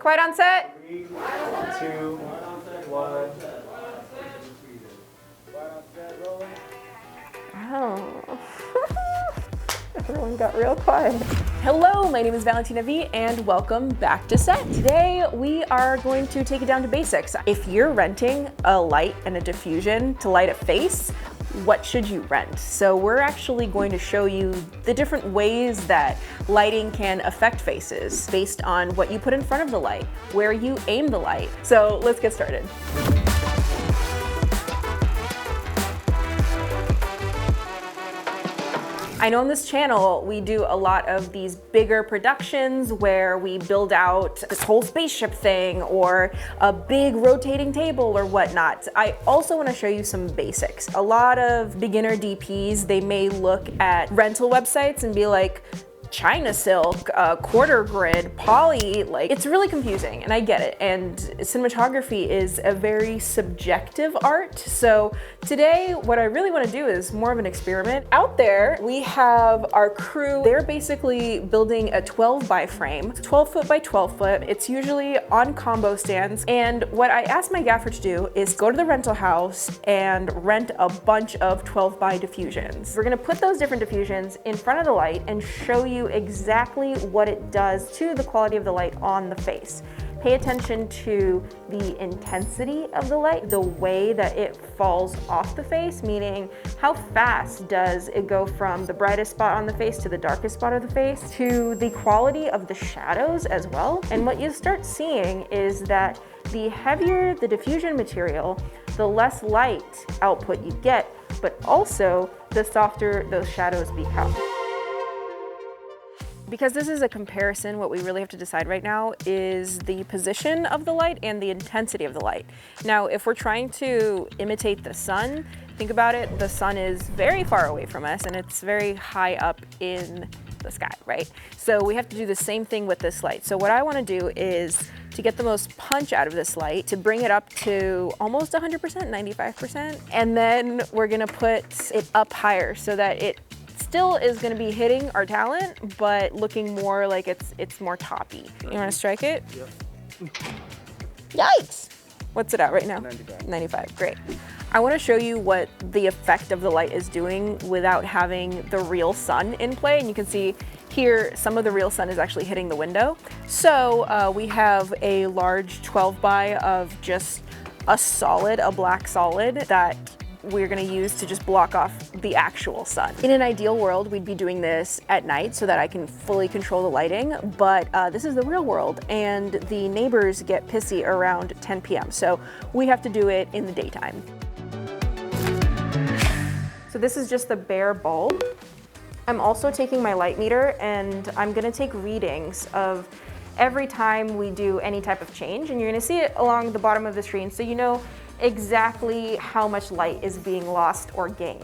Quiet on set. 3, 2, 1. Quiet on set, rolling. Oh. Everyone got real quiet. Hello, my name is Valentina V and welcome back to set. Today we are going to take it down to basics. If you're renting a light and a diffusion to light a face, what should you rent? So we're actually going to show you the different ways that lighting can affect faces based on what you put in front of the light, where you aim the light. So let's get started. I know on this channel, we do a lot of these bigger productions where we build out this whole spaceship thing or a big rotating table or whatnot. I also want to show you some basics. A lot of beginner DPs, they may look at rental websites and be like, China silk, quarter grid, poly, like it's really confusing and I get it. And cinematography is a very subjective art. So today what I really want to do is more of an experiment. Out there we have our crew. They're basically building a 12 by frame, 12 foot by 12 foot. It's usually on combo stands. And what I asked my gaffer to do is go to the rental house and rent a bunch of 12 by diffusions. We're gonna put those different diffusions in front of the light and show you exactly what it does to the quality of the light on the face. Pay attention to the intensity of the light, the way that it falls off the face, meaning how fast does it go from the brightest spot on the face to the darkest spot of the face, to the quality of the shadows as well. And what you start seeing is that the heavier the diffusion material, the less light output you get, but also the softer those shadows become. Because this is a comparison, what we really have to decide right now is the position of the light and the intensity of the light. Now, if we're trying to imitate the sun, think about it, the sun is very far away from us and it's very high up in the sky, right? So we have to do the same thing with this light. So what I want to do is to get the most punch out of this light, to bring it up to almost 100%, 95%, and then we're gonna put it up higher so that it still is going to be hitting our talent, but looking more like it's more toppy. You want to strike it? Yep. Yikes! What's it at right now? 95. 95, great. I want to show you what the effect of the light is doing without having the real sun in play. And you can see here, some of the real sun is actually hitting the window. So we have a large 12 by of just a black solid that we're gonna use to just block off the actual sun. In an ideal world, we'd be doing this at night so that I can fully control the lighting, but this is the real world and the neighbors get pissy around 10 p.m. So we have to do it in the daytime. So this is just the bare bulb. I'm also taking my light meter and I'm gonna take readings of every time we do any type of change, and you're gonna see it along the bottom of the screen so you know exactly how much light is being lost or gained.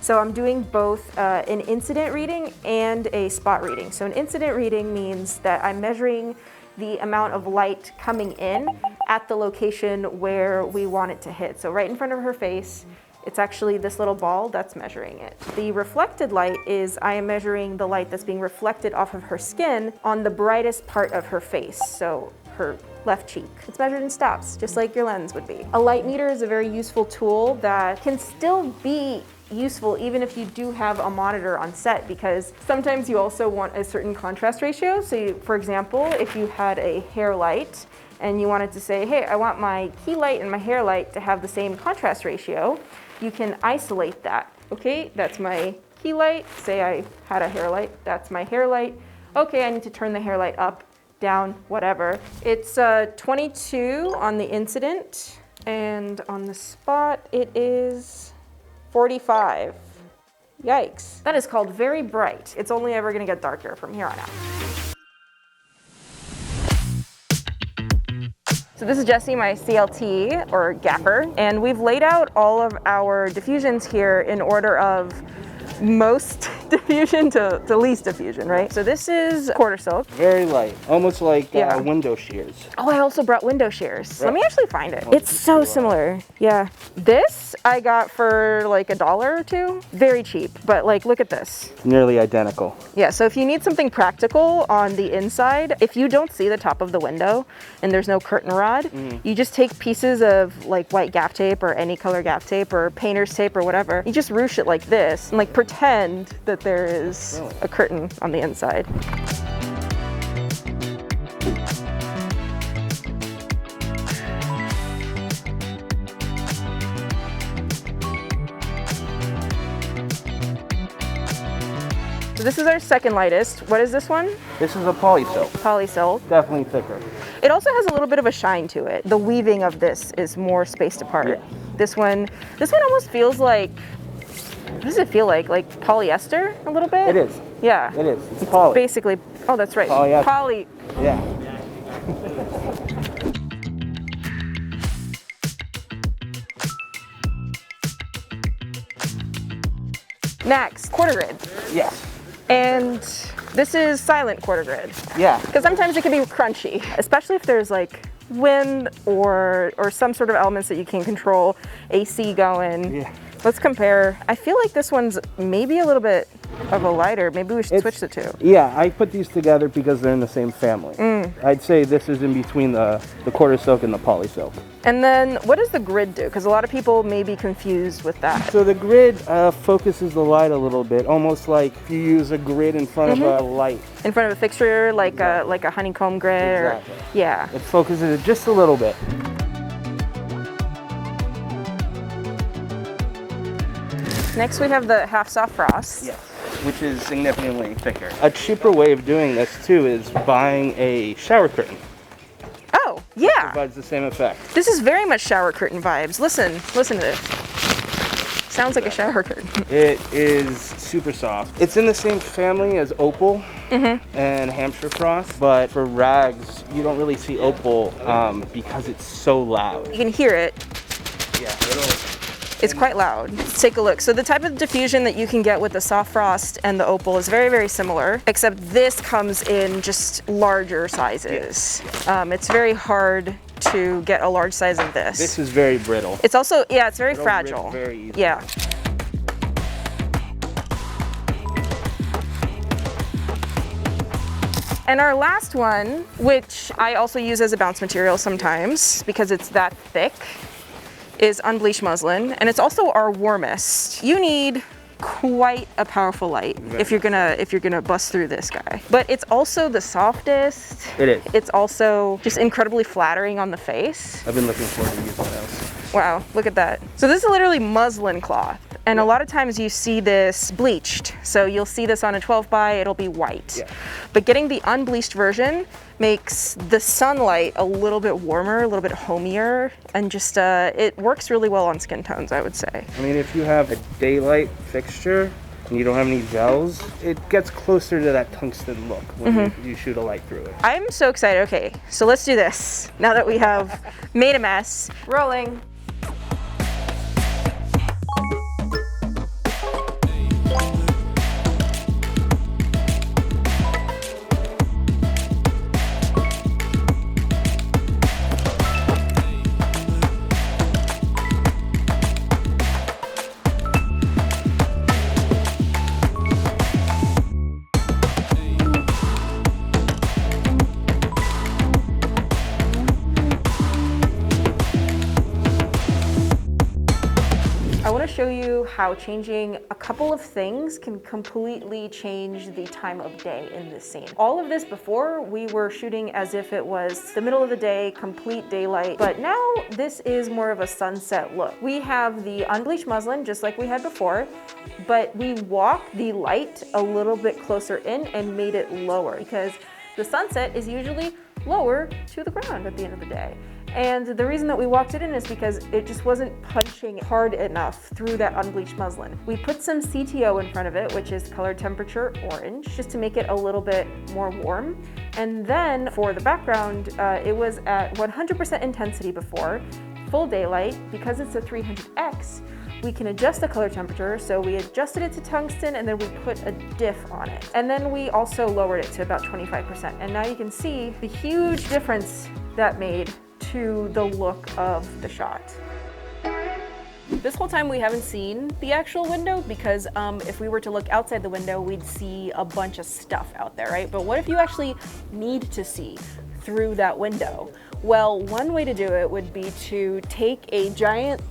So I'm doing both an incident reading and a spot reading. So an incident reading means that I'm measuring the amount of light coming in at the location where we want it to hit. So right in front of her face, it's actually this little ball that's measuring it. The reflected light is I am measuring the light that's being reflected off of her skin on the brightest part of her face. So her left cheek. It's measured in stops, just like your lens would be. A light meter is a very useful tool that can still be useful even if you do have a monitor on set, because sometimes you also want a certain contrast ratio. So for example, if you had a hair light and you wanted to say, hey, I want my key light and my hair light to have the same contrast ratio, you can isolate that. Okay, that's my key light. Say I had a hair light, that's my hair light. Okay, I need to turn the hair light up, down, whatever. It's 22 on the incident, and on the spot it is 45. Yikes. That is called very bright. It's only ever gonna get darker from here on out. So this is Jessie, my CLT or gaffer, and we've laid out all of our diffusions here in order of most diffusion to least diffusion, right? So this is quarter silk. Very light, almost like Yeah. window shears. Oh, I also brought window shears. Let me actually find it. Oh, It's so similar. Yeah. This I got for like $1 or $2. Very cheap, but like, look at this. Nearly identical. Yeah, so if you need something practical on the inside, if you don't see the top of the window and there's no curtain rod, you just take pieces of like white gaff tape or any color gaff tape or painter's tape or whatever. You just ruche it like this and like pretend that there is a curtain on the inside. So this is our second lightest. What is this one? This is a poly silk. Poly silk. Definitely thicker. It also has a little bit of a shine to it. The weaving of this is more spaced apart. Yeah. This one almost feels like, what does it feel like? Like polyester a little bit? It is. Yeah. It is. It's poly. Basically, oh, that's right. Polyester. Poly. Yeah. Next, quarter grid. Yes. And this is silent quarter grid. Yeah. Because sometimes it can be crunchy, especially if there's like wind or some sort of elements that you can control, AC going. Yeah. Let's compare. I feel like this one's maybe a little bit of a lighter. Maybe we should switch the two. Yeah, I put these together because they're in the same family. I'd say this is in between the quarter silk and the poly silk. And then what does the grid do? Because a lot of people may be confused with that. So the grid focuses the light a little bit, almost like if you use a grid in front of a light. In front of a fixture, like a honeycomb grid. Exactly. Or, yeah. It focuses it just a little bit. Next we have the half soft frost. Yes, which is significantly thicker. A cheaper way of doing this too is buying a shower curtain. Oh, yeah. Provides the same effect. This is very much shower curtain vibes. Listen to this. Sounds like a shower curtain. It is super soft. It's in the same family as opal and Hampshire frost, but for rags, you don't really see opal because it's so loud. You can hear it. Yeah, It's quite loud. Let's take a look. So the type of diffusion that you can get with the soft frost and the opal is very, very similar, except this comes in just larger sizes. It's very hard to get a large size of this. This is very brittle. It's also, yeah, it's very It'll fragile. rip very easily. Yeah. And our last one, which I also use as a bounce material sometimes because it's that thick, is unbleached muslin, and it's also our warmest. You need quite a powerful light if you're gonna bust through this guy. But it's also the softest. It is. It's also just incredibly flattering on the face. I've been looking forward to using those. Wow, look at that. So this is literally muslin cloth. And a lot of times you see this bleached. So you'll see this on a 12 by, it'll be white. Yeah. But getting the unbleached version makes the sunlight a little bit warmer, a little bit homier, and just, it works really well on skin tones, I would say. I mean, if you have a daylight fixture and you don't have any gels, it gets closer to that tungsten look when you shoot a light through it. I'm so excited. Okay, so let's do this. Now that we have made a mess. Rolling. I want to show you how changing a couple of things can completely change the time of day in this scene. All of this before, we were shooting as if it was the middle of the day, complete daylight, but now this is more of a sunset look. We have the unbleached muslin just like we had before, but we walked the light a little bit closer in and made it lower because the sunset is usually lower to the ground at the end of the day. And the reason that we walked it in is because it just wasn't punching hard enough through that unbleached muslin. We put some CTO in front of it, which is color temperature orange, just to make it a little bit more warm. And then for the background, it was at 100% intensity before, full daylight. Because it's a 300X, We can adjust the color temperature, so we adjusted it to tungsten and then we put a diff on it. And then we also lowered it to about 25%. And now you can see the huge difference that made to the look of the shot. This whole time we haven't seen the actual window because if we were to look outside the window, we'd see a bunch of stuff out there, right? But what if you actually need to see through that window? Well, one way to do it would be to take a giant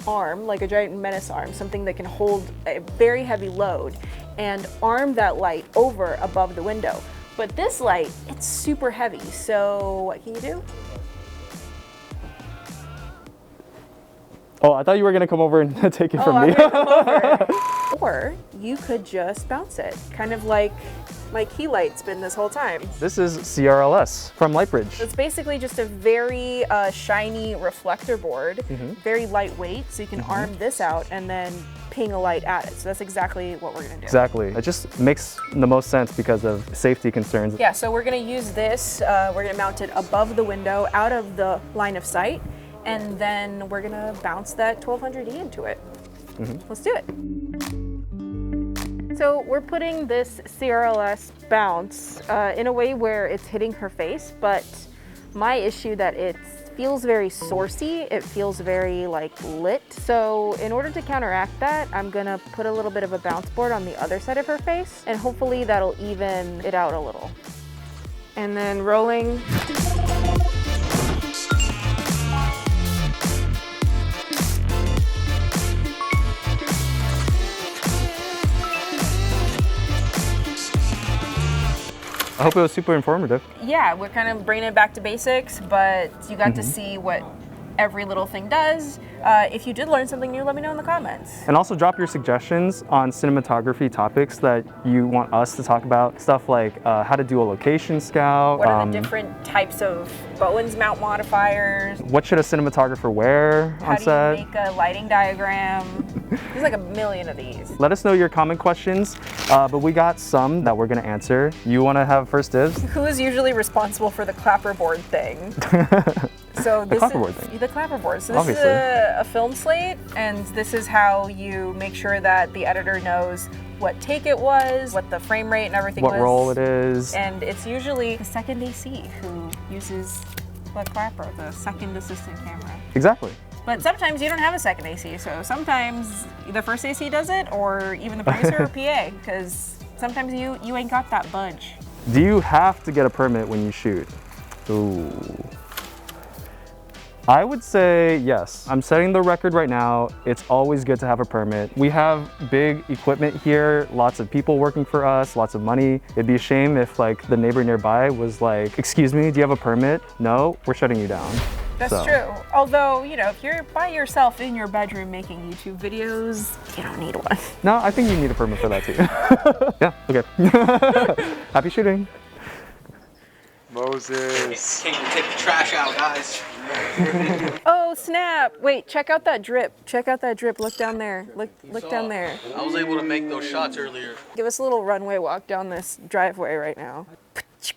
arm, like a giant menace arm, something that can hold a very heavy load, and arm that light over above the window. But this light, it's super heavy, so what can you do? Oh, I thought you were gonna come over and take it from I'm me. gonna come over. Or you could just bounce it, kind of like my key light's been this whole time. This is CRLS from Lightbridge. It's basically just a very shiny reflector board, very lightweight, so you can arm this out and then ping a light at it. So that's exactly what we're gonna do. Exactly. It just makes the most sense because of safety concerns. Yeah, so we're gonna use this, we're gonna mount it above the window, out of the line of sight, and then we're gonna bounce that 1200E into it. Let's do it. So we're putting this CRLS bounce in a way where it's hitting her face, but my issue that it feels very sourcey, it feels very lit. So in order to counteract that, I'm gonna put a little bit of a bounce board on the other side of her face, and hopefully that'll even it out a little. And then rolling. I hope it was super informative. Yeah, we're kind of bringing it back to basics, but you got to see what every little thing does. If you did learn something new, let me know in the comments. And also drop your suggestions on cinematography topics that you want us to talk about. Stuff like how to do a location scout. What are the different types of Bowen's mount modifiers? What should a cinematographer wear on set? How do you make a lighting diagram? There's like a million of these. Let us know your comment questions, but we got some that we're gonna answer. You wanna have first dibs? Who is usually responsible for the clapperboard thing? So The clapperboard thing. The clapperboard. So this Obviously. is a film slate, and this is how you make sure that the editor knows what take it was, what the frame rate and everything was. What roll it is. And it's usually the second AC who uses the clapper, the second assistant camera. Exactly. But sometimes you don't have a second AC, so sometimes the first AC does it, or even the producer or PA, because sometimes you ain't got that budge. Do you have to get a permit when you shoot? Ooh. I would say yes. I'm setting the record right now. It's always good to have a permit. We have big equipment here, lots of people working for us, lots of money. It'd be a shame if the neighbor nearby was like, excuse me, do you have a permit? No, we're shutting you down. That's true. Although, if you're by yourself in your bedroom making YouTube videos, you don't need one. No, I think you need a permit for that too. Yeah, okay. Happy shooting. Moses. Take the trash out, guys. Oh, snap. Wait, check out that drip. Check out that drip. Look down there. Look down there. I was able to make those shots earlier. Give us a little runway walk down this driveway right now. It's